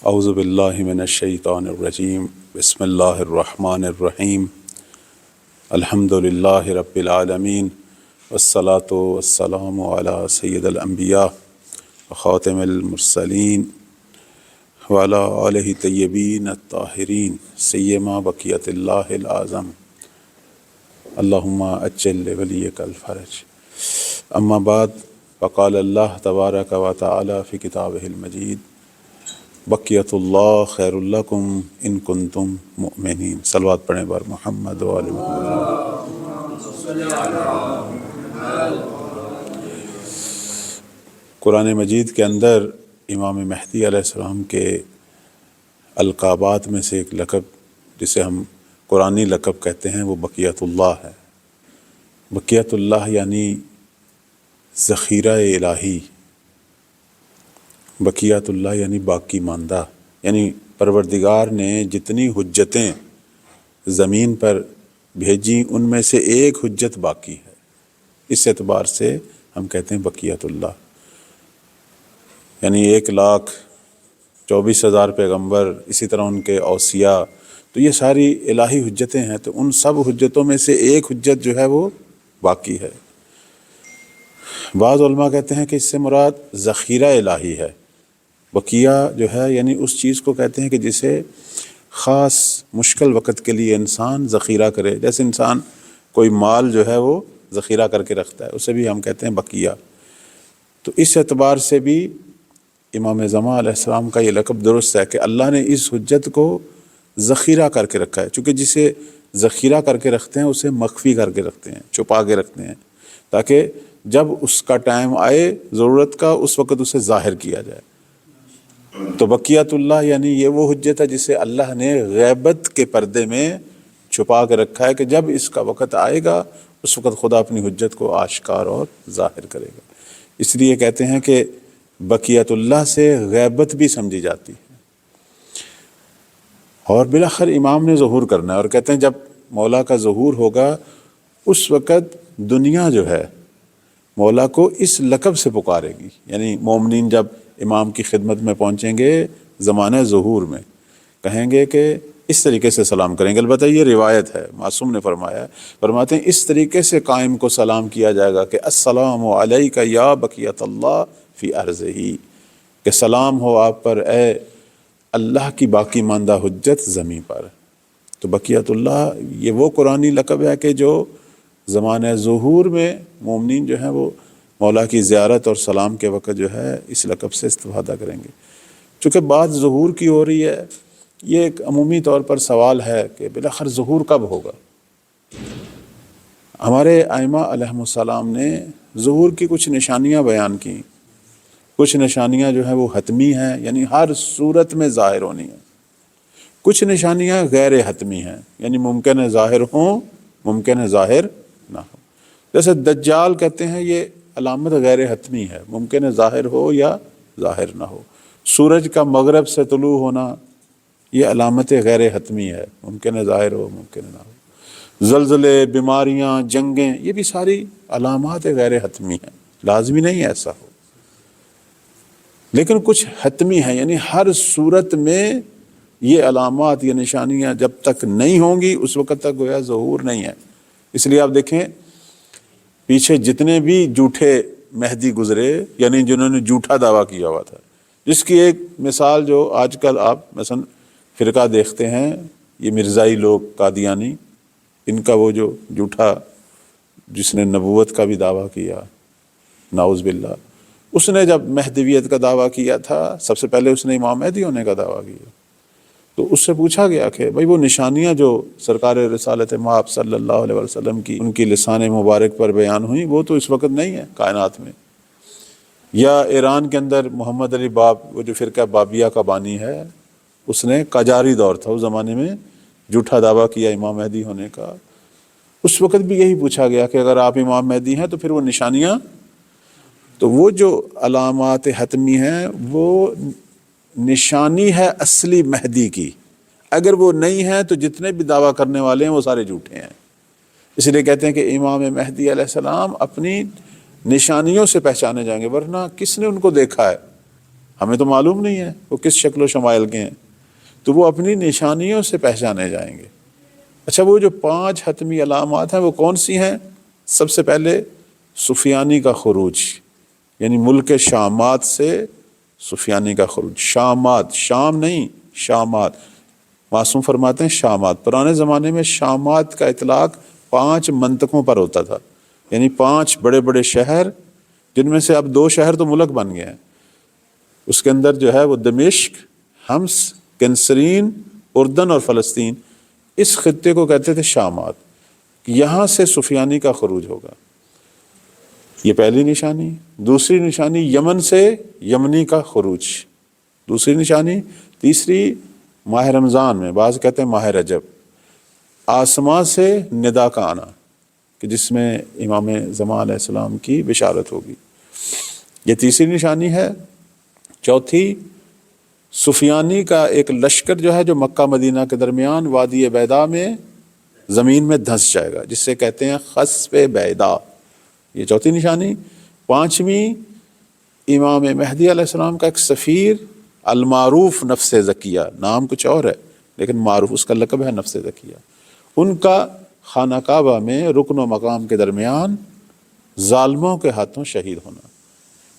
اعوذ باللہ من الشیطان الرجیم بسم اللہ الرحمن الرحیم الحمد للہ رب العالمین والصلاة والسلام علی سید الانبیاء وخاتم المرسلین وعلی آلہ طیبین الطاہرین سیما بقیت اللہ العظم اللہم اجل لولیک الفرج اما بعد فقال اللہ تبارک و تعالی فی کتابہ المجید بقیت اللہ خیر لکم ان کنتم مؤمنین۔ صلوات پڑھیں بار محمد و آل محمد۔ قرآن مجید کے اندر امام مہدی علیہ السلام کے القابات میں سے ایک لقب جسے ہم قرآنی لقب کہتے ہیں وہ بقیت اللہ ہے۔ بقیت اللہ یعنی ذخیرہ الہی، بقیت اللہ یعنی باقی ماندہ، یعنی پروردگار نے جتنی حجتیں زمین پر بھیجی ان میں سے ایک حجت باقی ہے۔ اس اعتبار سے ہم کہتے ہیں بقیت اللہ، یعنی 1,24,000 پیغمبر، اسی طرح ان کے اوصیاء، تو یہ ساری الہی حجتیں ہیں، تو ان سب حجتوں میں سے ایک حجت جو ہے وہ باقی ہے۔ بعض علماء کہتے ہیں کہ اس سے مراد ذخیرہ الہی ہے۔ بقیہ جو ہے یعنی اس چیز کو کہتے ہیں کہ جسے خاص مشکل وقت کے لیے انسان ذخیرہ کرے، جیسے انسان کوئی مال جو ہے وہ ذخیرہ کر کے رکھتا ہے، اسے بھی ہم کہتے ہیں بقیہ۔ تو اس اعتبار سے بھی امام زمان علیہ السلام کا یہ لقب درست ہے کہ اللہ نے اس حجت کو ذخیرہ کر کے رکھا ہے، چونکہ جسے ذخیرہ کر کے رکھتے ہیں اسے مخفی کر کے رکھتے ہیں، چھپا کے رکھتے ہیں، تاکہ جب اس کا ٹائم آئے ضرورت کا اس وقت اسے ظاہر کیا جائے۔ تو بقیت اللہ یعنی یہ وہ حجت ہے جسے اللہ نے غیبت کے پردے میں چھپا کے رکھا ہے کہ جب اس کا وقت آئے گا اس وقت خدا اپنی حجت کو آشکار اور ظاہر کرے گا۔ اس لیے کہتے ہیں کہ بقیت اللہ سے غیبت بھی سمجھی جاتی ہے۔ اور بالآخر امام نے ظہور کرنا ہے، اور کہتے ہیں جب مولا کا ظہور ہوگا اس وقت دنیا جو ہے مولا کو اس لقب سے پکارے گی، یعنی مومنین جب امام کی خدمت میں پہنچیں گے زمانہ ظہور میں، کہیں گے کہ اس طریقے سے سلام کریں گے۔ البتہ یہ روایت ہے، معصوم نے فرمایا ہے، فرماتے ہیں اس طریقے سے قائم کو سلام کیا جائے گا کہ السلام علیک یا بقیت اللہ فی ارضہ، کہ سلام ہو آپ پر اے اللہ کی باقی ماندہ حجت زمین پر۔ تو بقیت اللہ یہ وہ قرآنی لقب ہے کہ جو زمانہ ظہور میں مومنین جو ہیں وہ مولا کی زیارت اور سلام کے وقت جو ہے اس لقب سے استفادہ کریں گے۔ چونکہ بات ظہور کی ہو رہی ہے، یہ ایک عمومی طور پر سوال ہے کہ بالآخر ظہور کب ہوگا؟ ہمارے ائمہ علیہم السلام نے ظہور کی کچھ نشانیاں بیان کی۔ کچھ نشانیاں جو ہیں وہ حتمی ہیں، یعنی ہر صورت میں ظاہر ہونی ہیں۔ کچھ نشانیاں غیر حتمی ہیں، یعنی ممکن ہے ظاہر ہوں، ممکن ہے ظاہر نہ ہو۔ جیسے دجال کہتے ہیں یہ علامت غیر حتمی ہے، ممکن ہے ظاہر ہو یا ظاہر نہ ہو۔ سورج کا مغرب سے طلوع ہونا یہ علامت غیر حتمی ہے، ممکن ہے ظاہر ہو، ممکن ہے نہ ہو۔ زلزلے، بیماریاں، جنگیں، یہ بھی ساری علامات غیر حتمی ہیں، لازمی نہیں ہے ایسا ہو، لیکن کچھ حتمی ہیں، یعنی ہر صورت میں یہ علامات، یہ نشانیاں جب تک نہیں ہوں گی اس وقت تک گویا ظہور نہیں ہے۔ اس لیے آپ دیکھیں پیچھے جتنے بھی جھوٹے مہدی گزرے، یعنی جنہوں نے جھوٹا دعویٰ کیا ہوا تھا، جس کی ایک مثال جو آج کل آپ مثلا فرقہ دیکھتے ہیں، یہ مرزائی لوگ قادیانی، ان کا وہ جو جھوٹا جس نے نبوت کا بھی دعویٰ کیا، نعوذ باللہ، اس نے جب مہدویت کا دعویٰ کیا تھا سب سے پہلے اس نے امام مہدی ہونے کا دعویٰ کیا، تو اس سے پوچھا گیا کہ بھائی وہ نشانیاں جو سرکار رسالت مآب صلی اللہ علیہ وسلم کی ان کی لسان مبارک پر بیان ہوئیں وہ تو اس وقت نہیں ہے کائنات میں۔ یا ایران کے اندر محمد علی باب، وہ جو فرقہ بابیہ کا بانی ہے، اس نے قاجاری دور تھا اس زمانے میں، جھوٹا دعویٰ کیا امام مہدی ہونے کا۔ اس وقت بھی یہی پوچھا گیا کہ اگر آپ امام مہدی ہیں تو پھر وہ نشانیاں، تو وہ جو علامات حتمی ہیں وہ نشانی ہے اصلی مہدی کی، اگر وہ نہیں ہے تو جتنے بھی دعویٰ کرنے والے ہیں وہ سارے جھوٹے ہیں۔ اس لیے کہتے ہیں کہ امام مہدی علیہ السلام اپنی نشانیوں سے پہچانے جائیں گے، ورنہ کس نے ان کو دیکھا ہے؟ ہمیں تو معلوم نہیں ہے وہ کس شکل و شمائل کے ہیں، تو وہ اپنی نشانیوں سے پہچانے جائیں گے۔ اچھا، وہ جو 5 حتمی علامات ہیں وہ کون سی ہیں؟ سب سے پہلے سفیانی کا خروج، یعنی ملک شامات سے سفیانی کا خروج۔ شامات، شام نہیں، شامات، معصوم فرماتے ہیں شامات۔ پرانے زمانے میں شامات کا اطلاق 5 منطقوں پر ہوتا تھا، یعنی 5 بڑے بڑے شہر، جن میں سے اب 2 شہر تو ملک بن گئے ہیں۔ اس کے اندر جو ہے وہ دمشق، حمص، کنسرین، اردن اور فلسطین، اس خطے کو کہتے تھے شامات۔ یہاں سے سفیانی کا خروج ہوگا، یہ پہلی نشانی۔ دوسری نشانی یمن سے یمنی کا خروج، دوسری نشانی۔ تیسری ماہ رمضان میں، بعض کہتے ہیں ماہ رجب، آسمان سے ندا کا آنا کہ جس میں امام زمان علیہ السلام کی بشارت ہوگی، یہ تیسری نشانی ہے۔ چوتھی، سفیانی کا ایک لشکر جو ہے جو مکہ مدینہ کے درمیان وادی بیضا میں زمین میں دھنس جائے گا، جس سے کہتے ہیں خسف بیضا، یہ چوتھی نشانی۔ پانچویں، امام مہدی علیہ السلام کا ایک سفیر المعروف نفس زکیہ، نام کچھ اور ہے لیکن معروف اس کا لقب ہے نفس زکیہ، ان کا خانہ کعبہ میں رکن و مقام کے درمیان ظالموں کے ہاتھوں شہید ہونا۔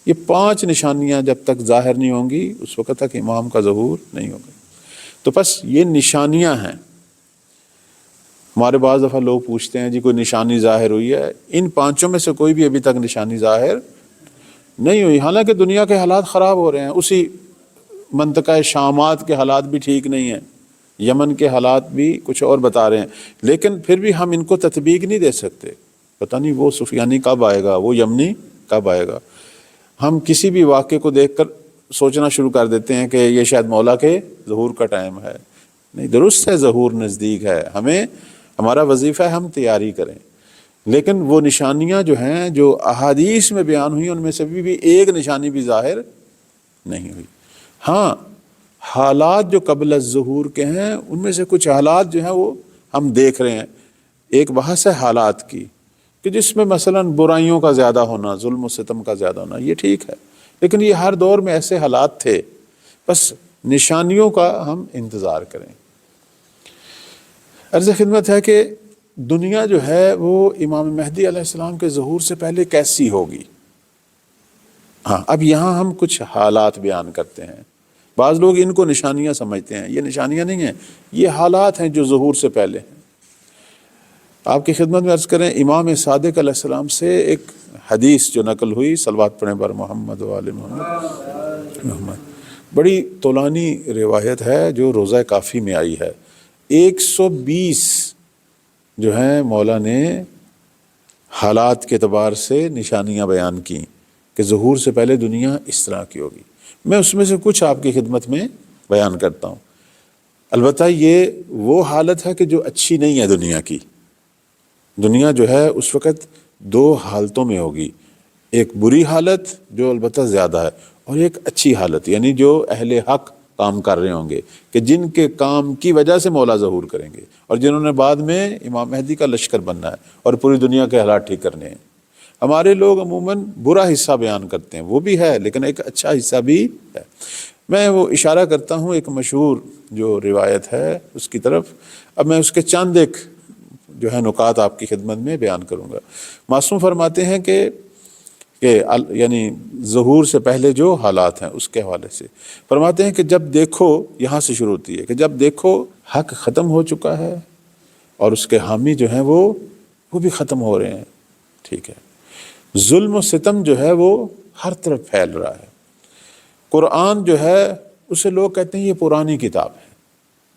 یہ 5 نشانیاں جب تک ظاہر نہیں ہوں گی اس وقت تک امام کا ظہور نہیں ہوگا۔ تو بس یہ نشانیاں ہیں۔ ہمارے بعض دفعہ لوگ پوچھتے ہیں جی کوئی نشانی ظاہر ہوئی ہے؟ ان 5 میں سے کوئی بھی ابھی تک نشانی ظاہر نہیں ہوئی، حالانکہ دنیا کے حالات خراب ہو رہے ہیں۔ اسی منطقہ شامات کے حالات بھی ٹھیک نہیں ہیں، یمن کے حالات بھی کچھ اور بتا رہے ہیں، لیکن پھر بھی ہم ان کو تطبیق نہیں دے سکتے۔ پتہ نہیں وہ سفیانی کب آئے گا، وہ یمنی کب آئے گا۔ ہم کسی بھی واقعے کو دیکھ کر سوچنا شروع کر دیتے ہیں کہ یہ شاید مولا کے ظہور کا ٹائم ہے۔ نہیں، درست ہے، ظہور نزدیک ہے، ہمارا وظیفہ ہے ہم تیاری کریں، لیکن وہ نشانیاں جو ہیں جو احادیث میں بیان ہوئی ان میں سے بھی ایک نشانی بھی ظاہر نہیں ہوئی۔ ہاں، حالات جو قبل الظہور کے ہیں ان میں سے کچھ حالات جو ہیں وہ ہم دیکھ رہے ہیں۔ ایک بحث ہے حالات کی کہ جس میں مثلاً برائیوں کا زیادہ ہونا، ظلم و ستم کا زیادہ ہونا، یہ ٹھیک ہے، لیکن یہ ہر دور میں ایسے حالات تھے، بس نشانیوں کا ہم انتظار کریں۔ عرض خدمت ہے کہ دنیا جو ہے وہ امام مہدی علیہ السلام کے ظہور سے پہلے کیسی ہوگی؟ ہاں، اب یہاں ہم کچھ حالات بیان کرتے ہیں۔ بعض لوگ ان کو نشانیاں سمجھتے ہیں، یہ نشانیاں نہیں ہیں، یہ حالات ہیں جو ظہور سے پہلے ہیں۔ آپ کی خدمت میں عرض کریں، امام صادق علیہ السلام سے ایک حدیث جو نقل ہوئی، صلوات پڑھیں بر محمد و آل محمد، بڑی طولانی روایت ہے جو روزہ کافی میں آئی ہے۔ 120 جو ہیں مولا نے حالات کے اعتبار سے نشانیاں بیان کی کہ ظہور سے پہلے دنیا اس طرح کی ہوگی۔ میں اس میں سے کچھ آپ کی خدمت میں بیان کرتا ہوں۔ البتہ یہ وہ حالت ہے کہ جو اچھی نہیں ہے دنیا کی۔ دنیا جو ہے اس وقت 2 حالتوں میں ہوگی، ایک بری حالت جو البتہ زیادہ ہے، اور ایک اچھی حالت، یعنی جو اہل حق کام کر رہے ہوں گے کہ جن کے کام کی وجہ سے مولا ظہور کریں گے، اور جنہوں نے بعد میں امام مہدی کا لشکر بننا ہے اور پوری دنیا کے حالات ٹھیک کرنے ہیں۔ ہمارے لوگ عموماً برا حصہ بیان کرتے ہیں، وہ بھی ہے لیکن ایک اچھا حصہ بھی ہے۔ میں وہ اشارہ کرتا ہوں ایک مشہور جو روایت ہے اس کی طرف، اب میں اس کے چند ایک جو ہے نکات آپ کی خدمت میں بیان کروں گا۔ معصوم فرماتے ہیں کہ یعنی ظہور سے پہلے جو حالات ہیں اس کے حوالے سے فرماتے ہیں کہ جب دیکھو، یہاں سے شروع ہوتی ہے کہ جب دیکھو حق ختم ہو چکا ہے اور اس کے حامی جو ہیں وہ بھی ختم ہو رہے ہیں، ٹھیک ہے، ظلم و ستم جو ہے وہ ہر طرف پھیل رہا ہے، قرآن جو ہے اسے لوگ کہتے ہیں یہ پرانی کتاب ہے۔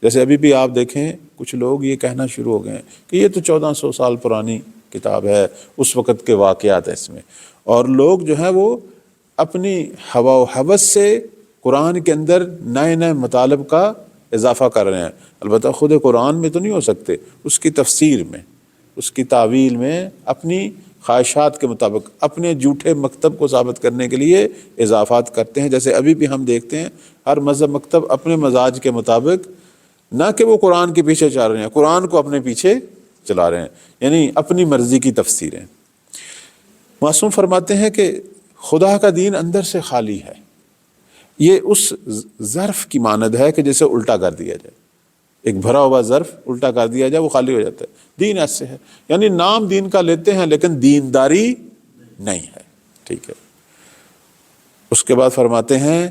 جیسے ابھی بھی آپ دیکھیں کچھ لوگ یہ کہنا شروع ہو گئے ہیں کہ یہ تو 1400 سال پرانی کتاب ہے، اس وقت کے واقعات ہیں اس میں، اور لوگ جو ہیں وہ اپنی ہوا و ہوس سے قرآن کے اندر نئے نئے مطالب کا اضافہ کر رہے ہیں۔ البتہ خود قرآن میں تو نہیں ہو سکتے، اس کی تفسیر میں، اس کی تعویل میں اپنی خواہشات کے مطابق اپنے جھوٹے مکتب کو ثابت کرنے کے لیے اضافات کرتے ہیں۔ جیسے ابھی بھی ہم دیکھتے ہیں ہر مذہب مکتب اپنے مزاج کے مطابق، نہ کہ وہ قرآن کے پیچھے چل رہے ہیں، قرآن کو اپنے پیچھے چلا رہے ہیں، یعنی اپنی مرضی کی تفسیریں۔ معصوم فرماتے ہیں کہ خدا کا دین اندر سے خالی ہے، یہ اس ظرف کی مانند ہے کہ جسے الٹا کر دیا جائے، ایک بھرا ہوا ظرف الٹا کر دیا جائے وہ خالی ہو جاتا ہے۔ دین ایسے ہے، یعنی نام دین کا لیتے ہیں لیکن دینداری نہیں ہے، ٹھیک ہے۔ اس کے بعد فرماتے ہیں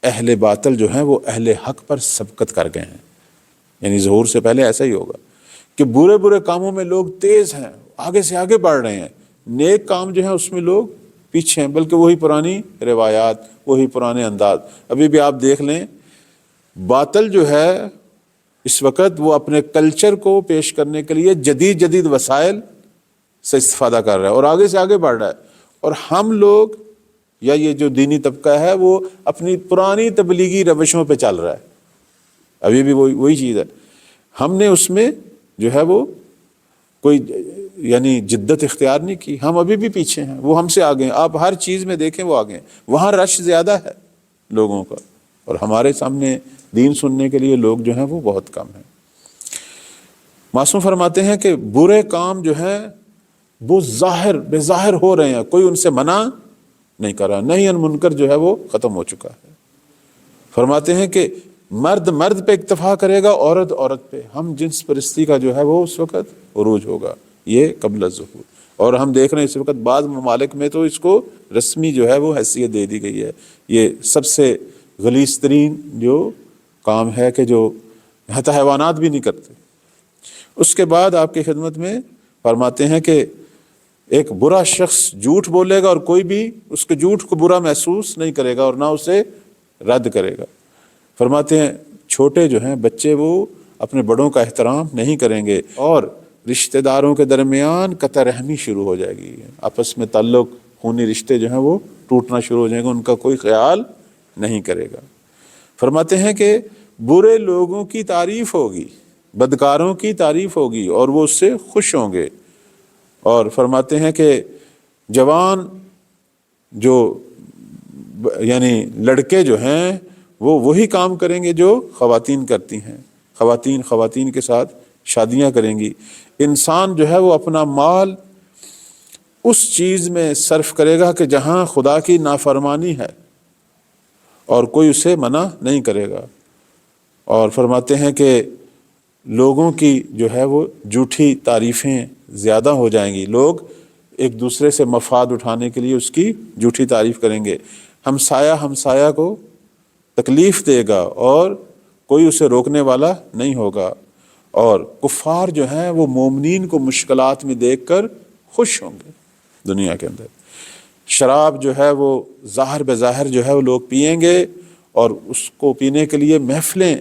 اہل باطل جو ہیں وہ اہل حق پر سبقت کر گئے ہیں، یعنی ظہور سے پہلے ایسا ہی ہوگا کہ برے برے کاموں میں لوگ تیز ہیں، آگے سے آگے بڑھ رہے ہیں، نیک کام جو ہیں اس میں لوگ پیچھے ہیں، بلکہ وہی پرانی روایات، وہی پرانے انداز۔ ابھی بھی آپ دیکھ لیں، باطل جو ہے اس وقت وہ اپنے کلچر کو پیش کرنے کے لیے جدید جدید وسائل سے استفادہ کر رہا ہے اور آگے سے آگے بڑھ رہا ہے، اور ہم لوگ یا یہ جو دینی طبقہ ہے وہ اپنی پرانی تبلیغی روشوں پہ چل رہا ہے۔ ابھی بھی وہی چیز ہے، ہم نے اس میں جو ہے وہ کوئی یعنی جدت اختیار نہیں کی، ہم ابھی بھی پیچھے ہیں، وہ ہم سے آگے ہیں۔ آپ ہر چیز میں دیکھیں وہ آگے ہیں، وہاں رش زیادہ ہے لوگوں کا، اور ہمارے سامنے دین سننے کے لیے لوگ جو ہیں وہ بہت کم ہیں۔ معصوم فرماتے ہیں کہ برے کام جو ہیں وہ بے ظاہر ہو رہے ہیں، کوئی ان سے منع نہیں کر رہا، نہیں منکر جو ہے وہ ختم ہو چکا ہے۔ فرماتے ہیں کہ مرد مرد پہ اکتفا کرے گا، عورت عورت پہ، ہم جنس پرستی کا جو ہے وہ اس وقت عروج ہوگا، یہ قبل الظہور۔ اور ہم دیکھ رہے ہیں اس وقت بعض ممالک میں تو اس کو رسمی جو ہے وہ حیثیت دے دی گئی ہے۔ یہ سب سے غلیظ ترین جو کام ہے کہ جو حتی حیوانات بھی نہیں کرتے۔ اس کے بعد آپ کی خدمت میں فرماتے ہیں کہ ایک برا شخص جھوٹ بولے گا اور کوئی بھی اس کے جھوٹ کو برا محسوس نہیں کرے گا اور نہ اسے رد کرے گا۔ فرماتے ہیں چھوٹے جو ہیں بچے وہ اپنے بڑوں کا احترام نہیں کریں گے، اور رشتہ داروں کے درمیان قطع رحمی شروع ہو جائے گی، آپس میں تعلق، خونی رشتے جو ہیں وہ ٹوٹنا شروع ہو جائیں گے، ان کا کوئی خیال نہیں کرے گا۔ فرماتے ہیں کہ برے لوگوں کی تعریف ہوگی، بدکاروں کی تعریف ہوگی اور وہ اس سے خوش ہوں گے۔ اور فرماتے ہیں کہ جوان جو یعنی لڑکے جو ہیں وہ وہی کام کریں گے جو خواتین کرتی ہیں، خواتین کے ساتھ شادیاں کریں گی۔ انسان جو ہے وہ اپنا مال اس چیز میں صرف کرے گا کہ جہاں خدا کی نافرمانی ہے اور کوئی اسے منع نہیں کرے گا۔ اور فرماتے ہیں کہ لوگوں کی جو ہے وہ جھوٹی تعریفیں زیادہ ہو جائیں گی، لوگ ایک دوسرے سے مفاد اٹھانے کے لیے اس کی جھوٹی تعریف کریں گے۔ ہمسایہ کو تکلیف دے گا اور کوئی اسے روکنے والا نہیں ہوگا، اور کفار جو ہیں وہ مومنین کو مشکلات میں دیکھ کر خوش ہوں گے۔ دنیا کے اندر شراب جو ہے وہ ظاہر بظاہر جو ہے وہ لوگ پئیں گے اور اس کو پینے کے لیے محفلیں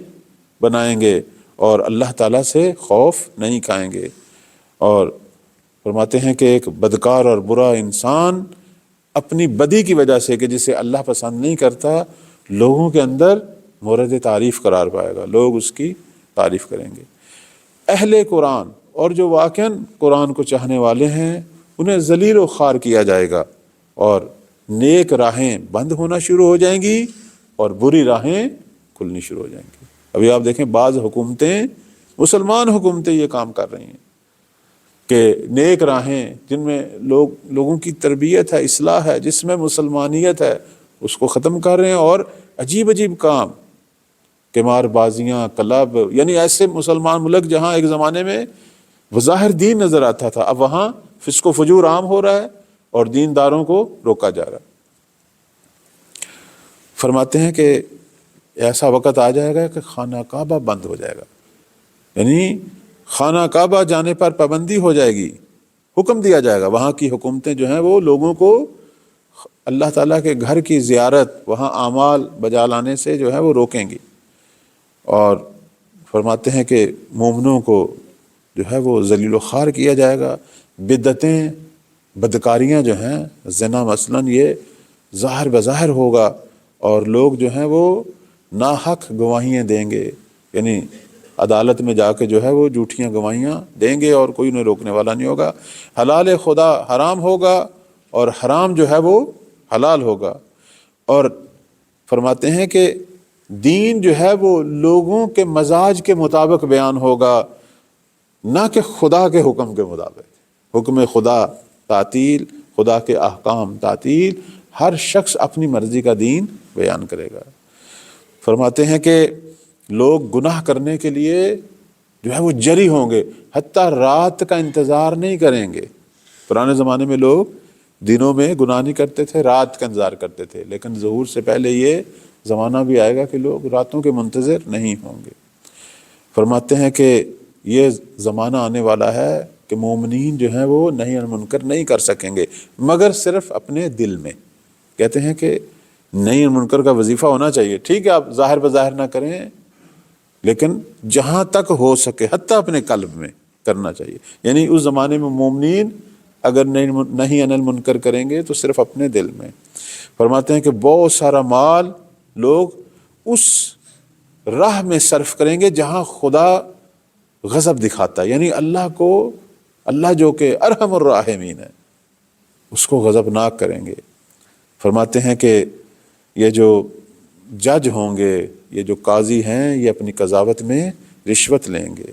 بنائیں گے اور اللہ تعالیٰ سے خوف نہیں کھائیں گے۔ اور فرماتے ہیں کہ ایک بدکار اور برا انسان اپنی بدی کی وجہ سے کہ جسے اللہ پسند نہیں کرتا لوگوں کے اندر مورد تعریف قرار پائے گا، لوگ اس کی تعریف کریں گے۔ اہل قرآن اور جو واقعاً قرآن کو چاہنے والے ہیں انہیں ذلیل و خوار کیا جائے گا، اور نیک راہیں بند ہونا شروع ہو جائیں گی اور بری راہیں کھلنی شروع ہو جائیں گی۔ ابھی آپ دیکھیں بعض حکومتیں، مسلمان حکومتیں یہ کام کر رہی ہیں کہ نیک راہیں جن میں لوگوں کی تربیت ہے، اصلاح ہے، جس میں مسلمانیت ہے، اس کو ختم کر رہے ہیں، اور عجیب عجیب کام، قمار بازیاں، کلب، یعنی ایسے مسلمان ملک جہاں ایک زمانے میں بظاہر دین نظر آتا تھا، اب وہاں فسق و فجور عام ہو رہا ہے اور دینداروں کو روکا جا رہا ہے۔ فرماتے ہیں کہ ایسا وقت آ جائے گا کہ خانہ کعبہ بند ہو جائے گا، یعنی خانہ کعبہ جانے پر پابندی ہو جائے گی، حکم دیا جائے گا، وہاں کی حکومتیں جو ہیں وہ لوگوں کو اللہ تعالیٰ کے گھر کی زیارت، وہاں اعمال بجا لانے سے جو ہے وہ روکیں گی۔ اور فرماتے ہیں کہ مومنوں کو جو ہے وہ ذلیل و خوار کیا جائے گا۔ بدعتیں، بدکاریاں جو ہیں، زنا مثلاً، یہ ظاہر بظاہر ہوگا اور لوگ جو ہیں وہ ناحق گواہیاں دیں گے، یعنی عدالت میں جا کے جو ہے وہ جھوٹیاں گواہیاں دیں گے اور کوئی انہیں روکنے والا نہیں ہوگا۔ حلال خدا حرام ہوگا اور حرام جو ہے وہ حلال ہوگا۔ اور فرماتے ہیں کہ دین جو ہے وہ لوگوں کے مزاج کے مطابق بیان ہوگا، نہ کہ خدا کے حکم کے مطابق۔ حکم خدا تعطیل، خدا کے احکام تعطیل، ہر شخص اپنی مرضی کا دین بیان کرے گا۔ فرماتے ہیں کہ لوگ گناہ کرنے کے لیے جو ہے وہ جری ہوں گے، حتیٰ رات کا انتظار نہیں کریں گے۔ پرانے زمانے میں لوگ دنوں میں گناہ نہیں کرتے تھے، رات کا انتظار کرتے تھے، لیکن ظہور سے پہلے یہ زمانہ بھی آئے گا کہ لوگ راتوں کے منتظر نہیں ہوں گے۔ فرماتے ہیں کہ یہ زمانہ آنے والا ہے کہ مومنین جو ہیں وہ نہی عن منکر نہیں کر سکیں گے مگر صرف اپنے دل میں۔ کہتے ہیں کہ نہی عن منکر کا وظیفہ ہونا چاہیے، ٹھیک ہے آپ ظاہر بظاہر نہ کریں، لیکن جہاں تک ہو سکے حتیٰ اپنے قلب میں کرنا چاہیے۔ یعنی اس زمانے میں مومنین اگر نہی عن المنکر کریں گے تو صرف اپنے دل میں۔ فرماتے ہیں کہ بہت سارا مال لوگ اس راہ میں صرف کریں گے جہاں خدا غضب دکھاتا ہے، یعنی اللہ جو کہ ارحم الراحمین ہے اس کو غضبناک کریں گے۔ فرماتے ہیں کہ یہ جو جج ہوں گے، یہ جو قاضی ہیں، یہ اپنی قضاوت میں رشوت لیں گے،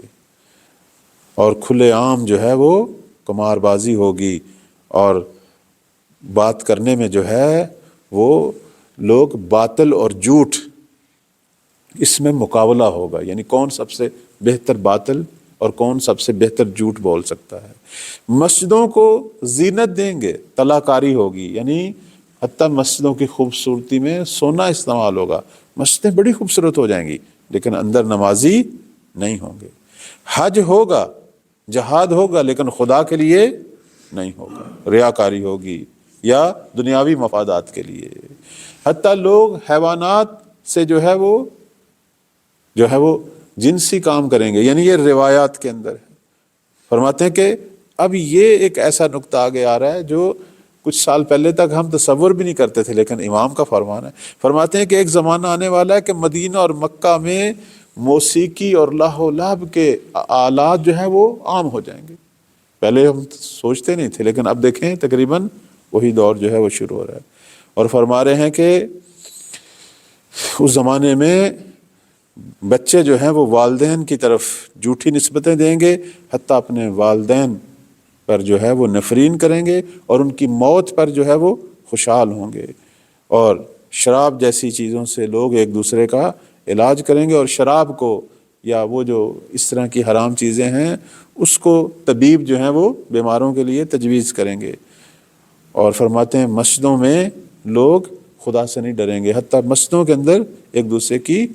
اور کھلے عام جو ہے وہ قمار بازی ہوگی، اور بات کرنے میں جو ہے وہ لوگ باطل اور جھوٹ، اس میں مقابلہ ہوگا، یعنی کون سب سے بہتر باطل اور کون سب سے بہتر جھوٹ بول سکتا ہے۔ مسجدوں کو زینت دیں گے، طلاکاری ہوگی، یعنی حتیٰ مسجدوں کی خوبصورتی میں سونا استعمال ہوگا، مسجدیں بڑی خوبصورت ہو جائیں گی لیکن اندر نمازی نہیں ہوں گے۔ حج ہوگا، جہاد ہوگا، لیکن خدا کے لیے نہیں ہوگا، ریاکاری ہوگی یا دنیاوی مفادات کے لیے۔ حتیٰ لوگ حیوانات سے جو ہے وہ جنسی کام کریں گے، یعنی یہ روایات کے اندر ہے۔ فرماتے ہیں کہ اب یہ ایک ایسا نقطہ آگے آ رہا ہے جو کچھ سال پہلے تک ہم تصور بھی نہیں کرتے تھے، لیکن امام کا فرمان ہے۔ فرماتے ہیں کہ ایک زمانہ آنے والا ہے کہ مدینہ اور مکہ میں موسیقی اور لاہ و لعب کے آلات جو ہیں وہ عام ہو جائیں گے۔ پہلے ہم سوچتے نہیں تھے، لیکن اب دیکھیں تقریباً وہی دور جو ہے وہ شروع ہو رہا ہے۔ اور فرما رہے ہیں کہ اس زمانے میں بچے جو ہیں وہ والدین کی طرف جھوٹی نسبتیں دیں گے، حتیٰ اپنے والدین پر جو ہے وہ نفرین کریں گے، اور ان کی موت پر جو ہے وہ خوشحال ہوں گے۔ اور شراب جیسی چیزوں سے لوگ ایک دوسرے کا علاج کریں گے، اور شراب کو یا وہ جو اس طرح کی حرام چیزیں ہیں اس کو طبیب جو ہیں وہ بیماروں کے لیے تجویز کریں گے۔ اور فرماتے ہیں مسجدوں میں لوگ خدا سے نہیں ڈریں گے، حتیٰ مسجدوں کے اندر ایک دوسرے کی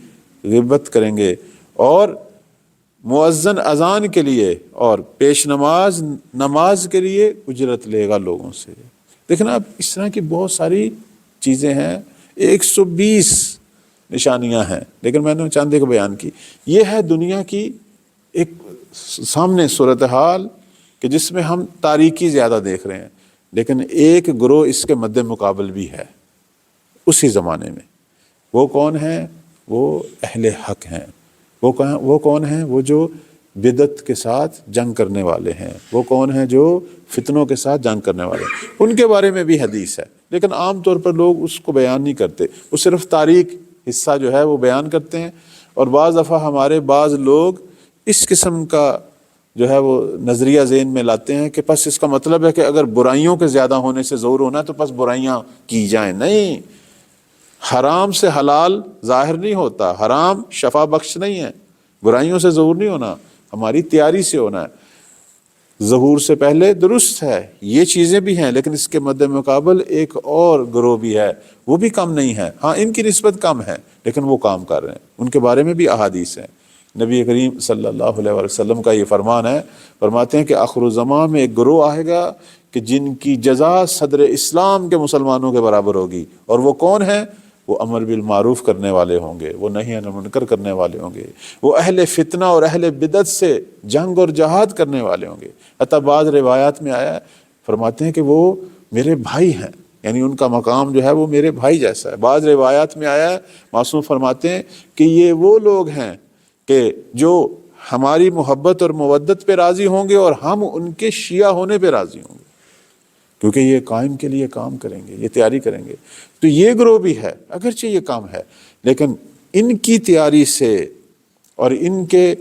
غیبت کریں گے، اور مؤذن اذان کے لیے اور پیش نماز کے لیے اجرت لے گا لوگوں سے۔ دیکھنا اب اس طرح کی بہت ساری چیزیں ہیں، 120 نشانیاں ہیں، لیکن میں نے چند ایک بیان کی۔ یہ ہے دنیا کی ایک سامنے صورتحال کہ جس میں ہم تاریکی زیادہ دیکھ رہے ہیں، لیکن ایک گروہ اس کے مد مقابل بھی ہے اسی زمانے میں۔ وہ کون ہیں؟ وہ اہل حق ہیں۔ وہ کون ہیں؟ وہ جو بدعت کے ساتھ جنگ کرنے والے ہیں۔ وہ کون ہیں؟ جو فتنوں کے ساتھ جنگ کرنے والے ہیں۔ ان کے بارے میں بھی حدیث ہے، لیکن عام طور پر لوگ اس کو بیان نہیں کرتے، وہ صرف تاریخ حصہ جو ہے وہ بیان کرتے ہیں۔ اور بعض دفعہ ہمارے بعض لوگ اس قسم کا جو ہے وہ نظریہ ذہن میں لاتے ہیں کہ بس اس کا مطلب ہے کہ اگر برائیوں کے زیادہ ہونے سے ظہور ہونا ہے تو بس برائیاں کی جائیں۔ نہیں، حرام سے حلال ظاہر نہیں ہوتا، حرام شفا بخش نہیں ہے، برائیوں سے ظہور نہیں ہونا، ہماری تیاری سے ہونا ہے۔ ظہور سے پہلے درست ہے، یہ چیزیں بھی ہیں، لیکن اس کے مد مقابل ایک اور گروہ بھی ہے، وہ بھی کم نہیں ہے، ہاں ان کی نسبت کم ہے لیکن وہ کام کر رہے ہیں، ان کے بارے میں بھی احادیث ہیں۔ نبی کریم صلی اللہ علیہ وسلم کا یہ فرمان ہے، فرماتے ہیں کہ آخر الزمان میں ایک گروہ آئے گا کہ جن کی جزا صدر اسلام کے مسلمانوں کے برابر ہوگی، اور وہ کون ہیں؟ وہ امر بالمعروف کرنے والے ہوں گے، وہ نہی عن المنکر کرنے والے ہوں گے، وہ اہل فتنہ اور اہل بدعت سے جنگ اور جہاد کرنے والے ہوں گے۔ حتیٰ بعض روایات میں آیا ہے، فرماتے ہیں کہ وہ میرے بھائی ہیں، یعنی ان کا مقام جو ہے وہ میرے بھائی جیسا ہے۔ بعض روایات میں آیا ہے، معصوم فرماتے ہیں کہ یہ وہ لوگ ہیں کہ جو ہماری محبت اور مودت پہ راضی ہوں گے اور ہم ان کے شیعہ ہونے پہ راضی ہوں گے، کیونکہ یہ قائم کے لیے کام کریں گے، یہ تیاری کریں گے۔ تو یہ گروہ بھی ہے، اگرچہ یہ کام ہے، لیکن ان کی تیاری سے اور ان کے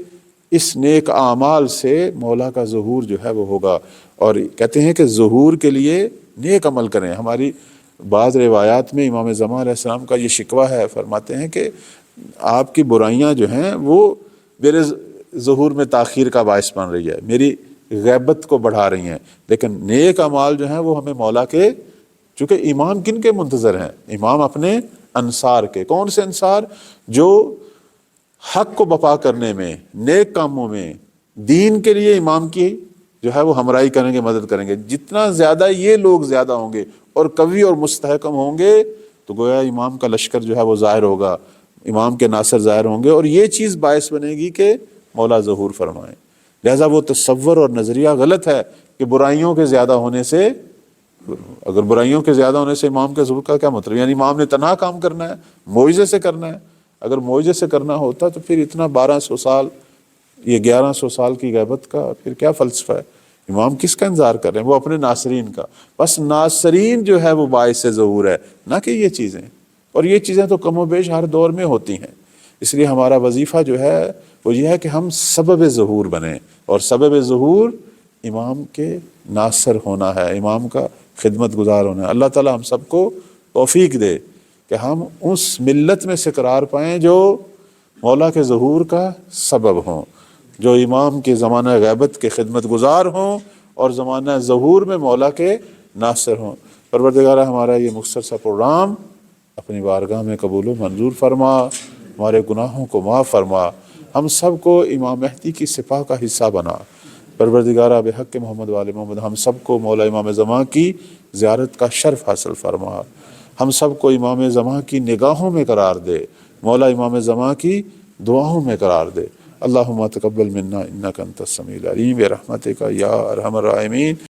اس نیک اعمال سے مولا کا ظہور جو ہے وہ ہوگا۔ اور کہتے ہیں کہ ظہور کے لیے نیک عمل کریں۔ ہماری بعض روایات میں امام زمان علیہ السلام کا یہ شکوہ ہے، فرماتے ہیں کہ آپ کی برائیاں جو ہیں وہ میرے ظہور میں تاخیر کا باعث بن رہی ہے، میری غیبت کو بڑھا رہی ہیں، لیکن نیک اعمال جو ہیں وہ ہمیں مولا کے، چونکہ امام کن کے منتظر ہیں؟ امام اپنے انصار کے۔ کون سے انصار؟ جو حق کو بپا کرنے میں، نیک کاموں میں، دین کے لیے امام کی جو ہے وہ ہمراہی کریں گے، مدد کریں گے۔ جتنا زیادہ یہ لوگ زیادہ ہوں گے اور قوی اور مستحکم ہوں گے تو گویا امام کا لشکر جو ہے وہ ظاہر ہوگا، امام کے ناصر ظاہر ہوں گے، اور یہ چیز باعث بنے گی کہ مولا ظہور فرمائیں۔ لہٰذا وہ تصور اور نظریہ غلط ہے کہ برائیوں کے زیادہ ہونے سے، اگر برائیوں کے زیادہ ہونے سے امام کے ظہور کا کیا مطلب؟ یعنی امام نے تنہا کام کرنا ہے، معجزے سے کرنا ہے؟ اگر معجزے سے کرنا ہوتا تو پھر اتنا 1200 سال، یہ 1100 سال کی غیبت کا پھر کیا فلسفہ ہے؟ امام کس کا انتظار کر رہے ہیں؟ وہ اپنے ناصرین کا۔ بس ناصرین جو ہے وہ باعث ظہور ہے، نہ کہ یہ چیزیں۔ اور یہ چیزیں تو کم و بیش ہر دور میں ہوتی ہیں۔ اس لیے ہمارا وظیفہ جو ہے وہ یہ ہے کہ ہم سبب ظہور بنیں، اور سبب ظہور امام کے ناصر ہونا ہے، امام کا خدمت گزار ہونا ہے۔ اللہ تعالی ہم سب کو توفیق دے کہ ہم اس ملت میں سے قرار پائیں جو مولا کے ظہور کا سبب ہوں، جو امام کے زمانہ غیبت کے خدمت گزار ہوں اور زمانہ ظہور میں مولا کے ناصر ہوں۔ پروردگارہ ہمارا یہ مختصر سا پروگرام اپنی بارگاہ میں قبول و منظور فرما، ہمارے گناہوں کو معاف فرما، ہم سب کو امام مہدی کی سپاہ کا حصہ بنا۔ پروردگارہ بحق محمد وآل محمد ہم سب کو مولا امام زمان کی زیارت کا شرف حاصل فرما، ہم سب کو امام زمان کی نگاہوں میں قرار دے، مولا امام زمان کی دعاؤں میں قرار دے۔ اللہم تقبل منا انک انت السمیع العلیم برحمتک یا ارحم الراحمین۔